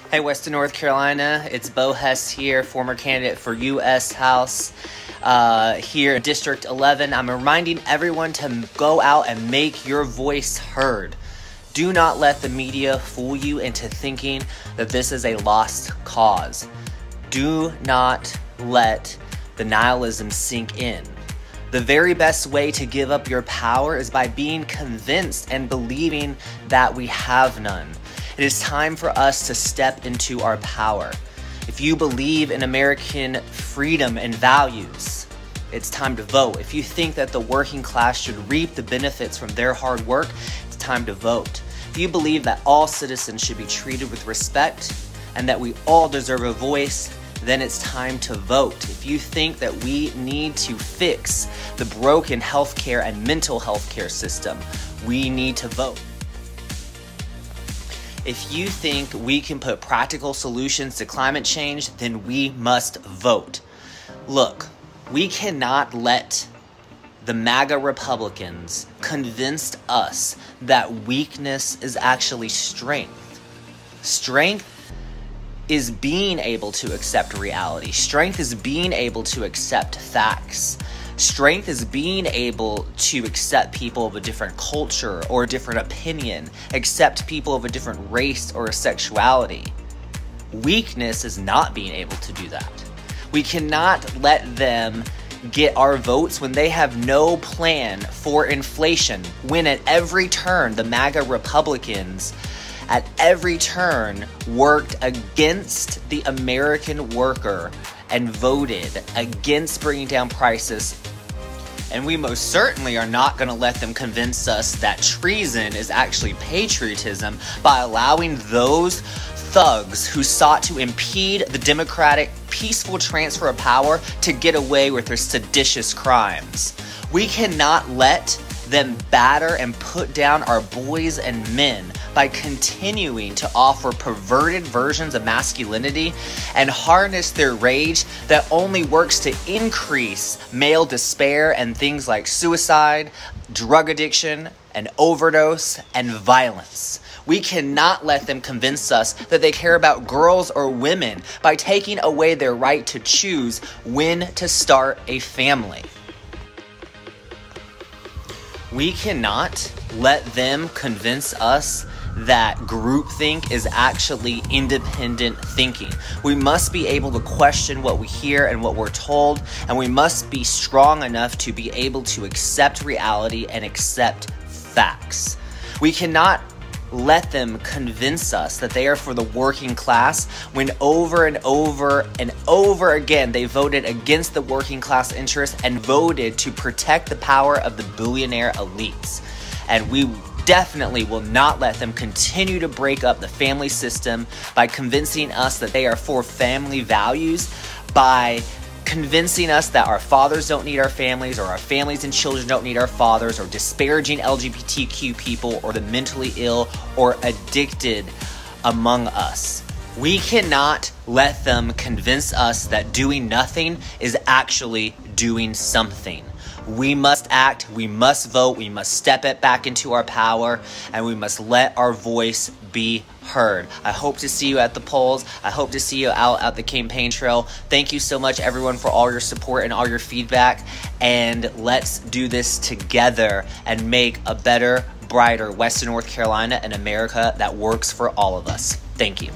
Hey, Western North Carolina, it's Bo Hess here, former candidate for U.S. House here in District 11. I'm reminding everyone to go out and make your voice heard. Do not let the media fool you into thinking that this is a lost cause. Do not let the nihilism sink in. The very best way to give up your power is by being convinced and believing that we have none. It is time for us to step into our power. If you believe in American freedom and values, it's time to vote. If you think that the working class should reap the benefits from their hard work, it's time to vote. If you believe that all citizens should be treated with respect and that we all deserve a voice, then it's time to vote. If you think that we need to fix the broken healthcare and mental health care system, we need to vote. If you think we can put practical solutions to climate change, then we must vote. Look, we cannot let the MAGA Republicans convince us that weakness is actually strength. Strength is being able to accept reality. Strength is being able to accept facts. Strength is being able to accept people of a different culture or a different opinion, accept people of a different race or sexuality. Weakness is not being able to do that. We cannot let them get our votes when they have no plan for inflation, when at every turn the MAGA Republicans at every turn worked against the American worker and voted against bringing down prices. And we most certainly are not going to let them convince us that treason is actually patriotism by allowing those thugs who sought to impede the democratic, peaceful transfer of power to get away with their seditious crimes. We cannot let them batter and put down our boys and men by continuing to offer perverted versions of masculinity and harness their rage that only works to increase male despair and things like suicide, drug addiction, and overdose, and violence. We cannot let them convince us that they care about girls or women by taking away their right to choose when to start a family. We cannot let them convince us that groupthink is actually independent thinking. We must be able to question what we hear and what we're told, and we must be strong enough to be able to accept reality and accept facts. We cannot let them convince us that they are for the working class when over and over and over again they voted against the working class interests and voted to protect the power of the billionaire elites. And we definitely will not let them continue to break up the family system by convincing us that they are for family values, by convincing us that our fathers don't need our families, or our families and children don't need our fathers, or disparaging LGBTQ people or the mentally ill or addicted among us. We cannot let them convince us that doing nothing is actually doing something. We must act, we must vote, we must step it back into our power, and we must let our voice be heard. I hope to see you at the polls. I hope to see you out at the campaign trail. Thank you so much, everyone, for all your support and all your feedback. And let's do this together and make a better, brighter Western North Carolina and America that works for all of us. Thank you.